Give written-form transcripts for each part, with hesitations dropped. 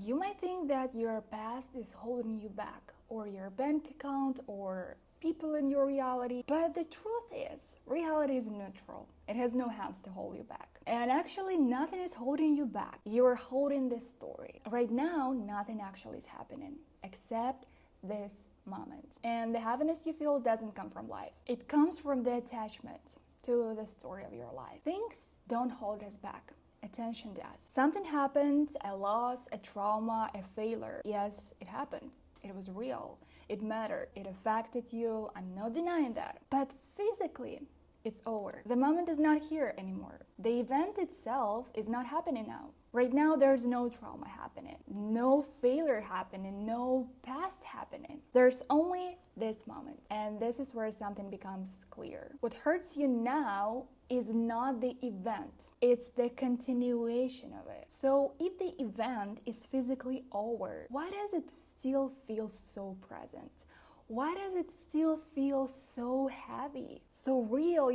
You might think that your past is holding you back, or your bank account, or people in your reality, but the truth is, reality is neutral. It has no hands to hold you back. And actually, nothing is holding you back. You're holding this story. Right now, nothing actually is happening, except this moment. And the happiness you feel doesn't come from life. It comes from the attachment to the story of your life. Things don't hold us back. Attention does. Something happened, a loss, a trauma, a failure. Yes, it happened. It was real. It mattered. It affected you. I'm not denying that. But physically, it's over. The moment is not here anymore. The event itself is not happening now. Right now, there's no trauma happening, no failure happening, no past happening. There's only this moment. And this is where something becomes clear. What hurts you now is not the event, it's the continuation of it. So if the event is physically over, why does it still feel so present? Why does it still feel so heavy, so real,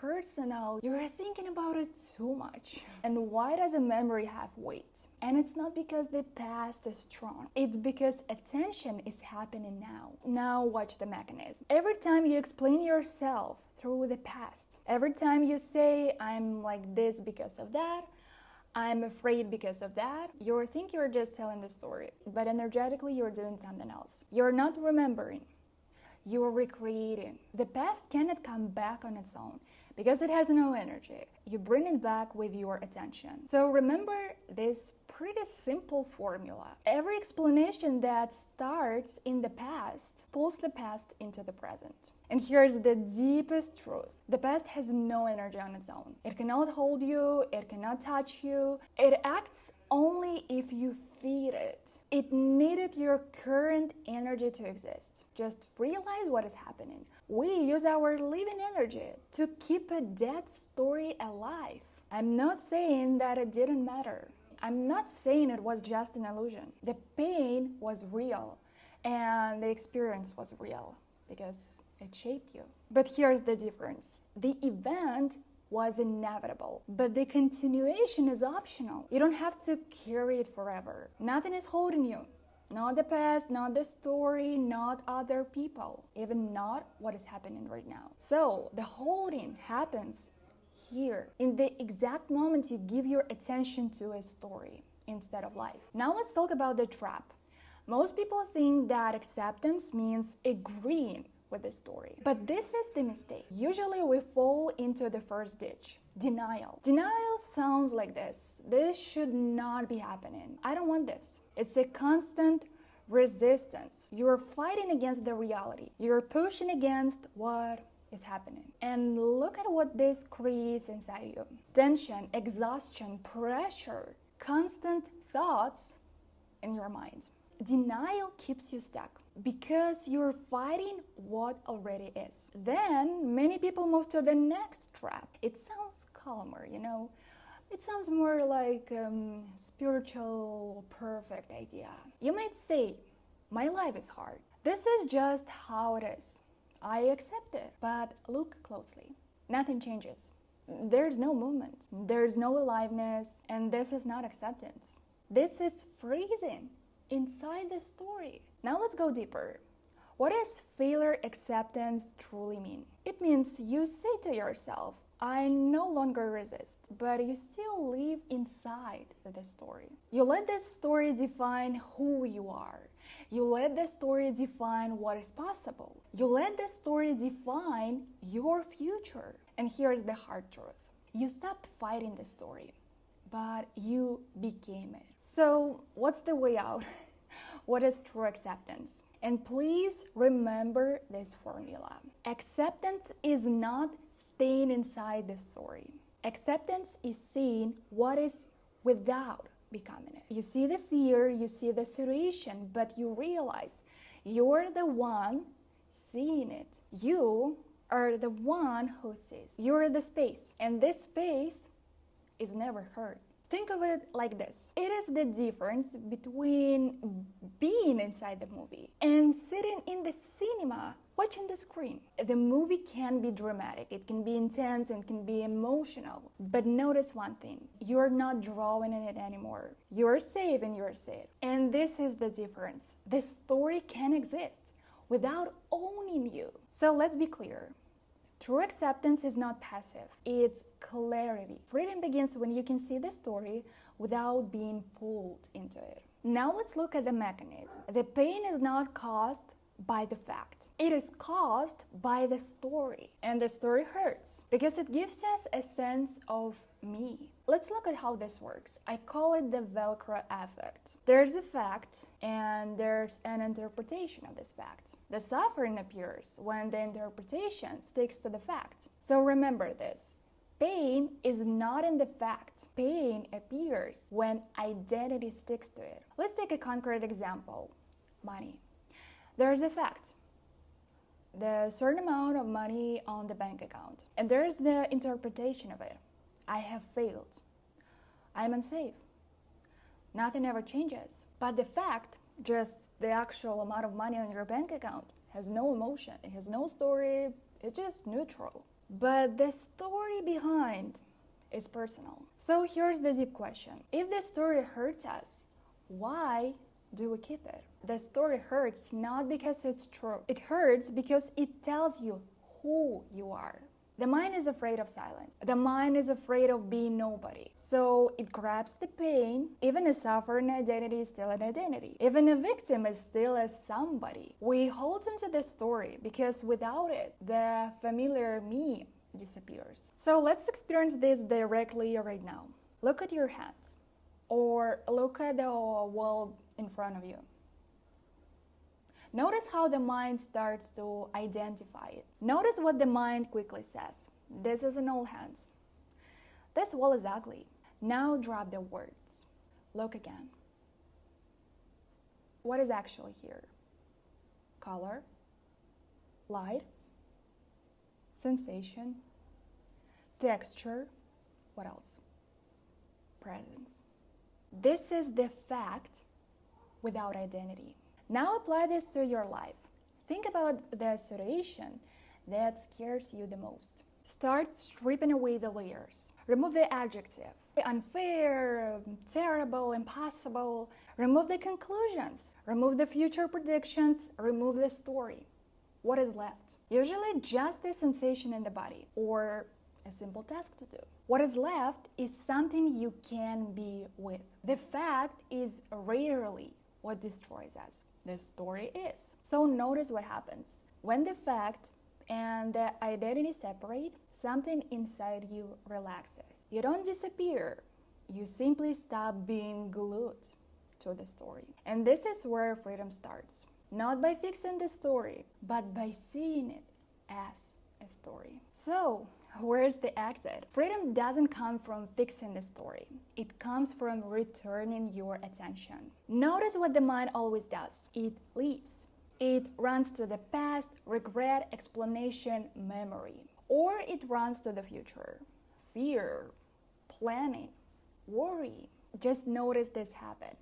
personal? You're thinking about it too much. And why does a memory have weight? And it's not because the past is strong. It's because attention is happening now. Now watch the mechanism. Every time you explain yourself through the past, every time you say, I'm like this because of that, I'm afraid because of that, you think you're just telling the story, but energetically you're doing something else. You're not remembering, you're recreating. The past cannot come back on its own because it has no energy. You bring it back with your attention. So remember this pretty simple formula. Every explanation that starts in the past pulls the past into the present. And here's the deepest truth. The past has no energy on its own. It cannot hold you, it cannot touch you. It acts only if you feed it. It needed your current energy to exist. Just realize what is happening. We use our living energy to keep a dead story alive. I'm not saying that it didn't matter. I'm not saying it was just an illusion. The pain was real and the experience was real because it shaped you. But here's the difference. The event was inevitable, but the continuation is optional. You don't have to carry it forever. Nothing is holding you. Not the past, not the story, not other people, even not what is happening right now. So the holding happens here, in the exact moment you give your attention to a story instead of life. Now let's talk about the trap. Most people think that acceptance means agreeing with the story. But this is the mistake. Usually we fall into the first ditch, denial. Denial sounds like this. This should not be happening. I don't want this. It's a constant resistance. You're fighting against the reality. You're pushing against what is happening. And look at what this creates inside you. Tension, exhaustion, pressure, constant thoughts in your mind. Denial keeps you stuck because you're fighting what already is. Then many people move to the next trap. It sounds calmer, It sounds more like spiritual, perfect idea. You might say, my life is hard. This is just how it is. I accept it. But look closely. Nothing changes. There's no movement. There's no aliveness. And this is not acceptance. This is freezing inside the story. Now let's go deeper. What does failure acceptance truly mean? It means you say to yourself, I no longer resist, but you still live inside the story. You let the story define who you are. You let the story define what is possible. You let the story define your future. And here's the hard truth. You stopped fighting the story, but you became it. So what's the way out? What is true acceptance? And please remember this formula. Acceptance is not staying inside the story. Acceptance is seeing what is without becoming it. You see the fear, you see the situation, but you realize you're the one seeing it. You are the one who sees. You're the space, and this space is never hurt. Think of it like this. It is the difference between being inside the movie and sitting in the cinema watching the screen. The movie can be dramatic, it can be intense, and can be emotional. But notice one thing, you're not drawing in it anymore. You're safe in your seat. And this is the difference. The story can exist without owning you. So let's be clear. True acceptance is not passive, it's clarity. Freedom begins when you can see the story without being pulled into it. Now let's look at the mechanism. The pain is not caused by the fact. It is caused by the story. And the story hurts because it gives us a sense of me. Let's look at how this works. I call it the Velcro effect. There's a fact and there's an interpretation of this fact. The suffering appears when the interpretation sticks to the fact. So remember this. Pain is not in the fact. Pain appears when identity sticks to it. Let's take a concrete example. Money. There's a fact. The certain amount of money on the bank account. And there's the interpretation of it. I have failed. I am unsafe. Nothing ever changes. But the fact, just the actual amount of money on your bank account, has no emotion. It has no story. It's just neutral. But the story behind is personal. So here's the deep question. If the story hurts us, why do we keep it? The story hurts not because it's true. It hurts because it tells you who you are. The mind is afraid of silence. The mind is afraid of being nobody. So it grabs the pain. Even a suffering identity is still an identity. Even a victim is still a somebody. We hold onto the story because without it, the familiar me disappears. So let's experience this directly right now. Look at your hands or look at the wall in front of you. Notice how the mind starts to identify it. Notice what the mind quickly says. This is an old hand. This wall is ugly. Now drop the words. Look again. What is actually here? Color, light, sensation, texture, what else? Presence. This is the fact without identity. Now apply this to your life. Think about the situation that scares you the most. Start stripping away the layers. Remove the adjective. Unfair, terrible, impossible. Remove the conclusions. Remove the future predictions. Remove the story. What is left? Usually just a sensation in the body or a simple task to do. What is left is something you can be with. The fact is rarely what destroys us. The story is. So notice what happens. When the fact and the identity separate, something inside you relaxes. You don't disappear. You simply stop being glued to the story. And this is where freedom starts. Not by fixing the story, but by seeing it as a story. So, where's the exit? Freedom doesn't come from fixing the story. It comes from returning your attention. Notice what the mind always does. It leaves. It runs to the past, regret, explanation, memory. Or it runs to the future. Fear, planning, worry. Just notice this happen.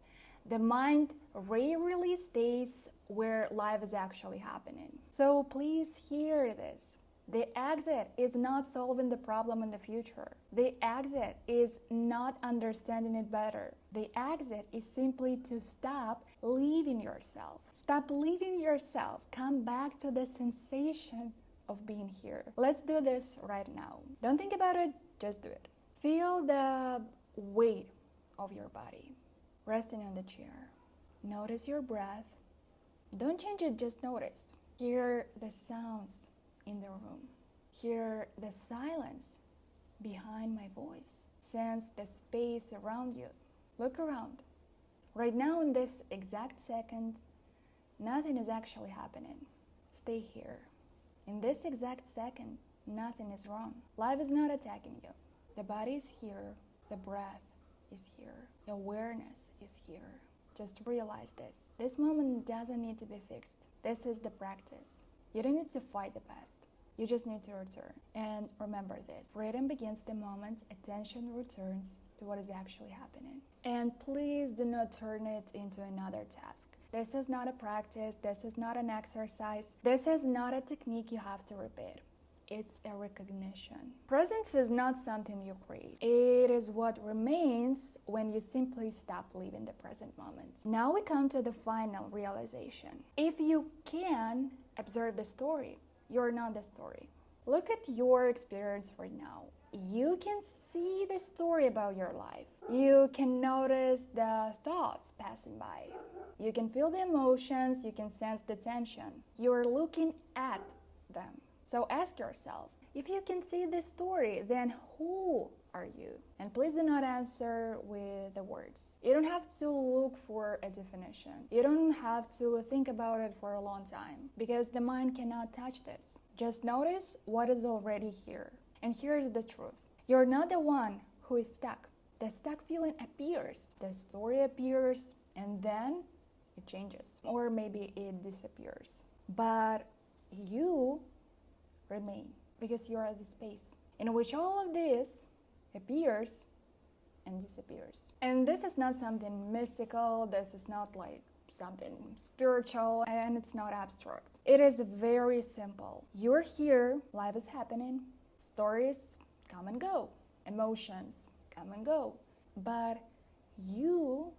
The mind rarely stays where life is actually happening. So please hear this. The exit is not solving the problem in the future. The exit is not understanding it better. The exit is simply to stop leaving yourself. Stop leaving yourself. Come back to the sensation of being here. Let's do this right now. Don't think about it, just do it. Feel the weight of your body resting on the chair. Notice your breath. Don't change it, just notice. Hear the sounds in the room. Hear the silence behind my voice. Sense the space around you. Look around. Right now, in this exact second, nothing is actually happening. Stay here. In this exact second, nothing is wrong. Life is not attacking you. The body is here. The breath is here. Awareness is here. Just realize this. This moment doesn't need to be fixed. This is the practice. You don't need to fight the past. You just need to return. And remember this. Freedom begins the moment attention returns to what is actually happening. And please do not turn it into another task. This is not a practice, this is not an exercise, this is not a technique you have to repeat. It's a recognition. Presence is not something you create. It is what remains when you simply stop living the present moment. Now we come to the final realization. If you can observe the story, you're not the story. Look at your experience right now. You can see the story about your life. You can notice the thoughts passing by. You can feel the emotions, you can sense the tension. You're looking at them. So ask yourself, if you can see this story, then who are you? And please do not answer with the words. You don't have to look for a definition. You don't have to think about it for a long time, because the mind cannot touch this. Just notice what is already here. And here's the truth. You're not the one who is stuck. The stuck feeling appears. The story appears, and then it changes. Or maybe it disappears. But you remain, because you are the space in which all of this appears and disappears. And this is not something mystical, this is not like something spiritual, and it's not abstract. It is very simple. You're here, life is happening, stories come and go, emotions come and go, but you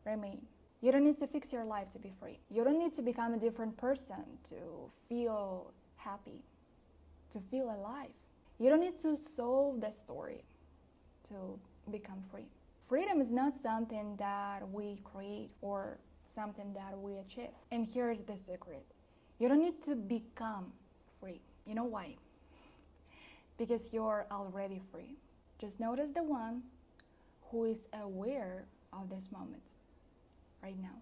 remain. You don't need to fix your life to be free. You don't need to become a different person to feel happy, to feel alive. You don't need to solve the story to become free. Freedom is not something that we create or something that we achieve. And here's the secret. You don't need to become free. You know why? Because you're already free. Just notice the one who is aware of this moment right now.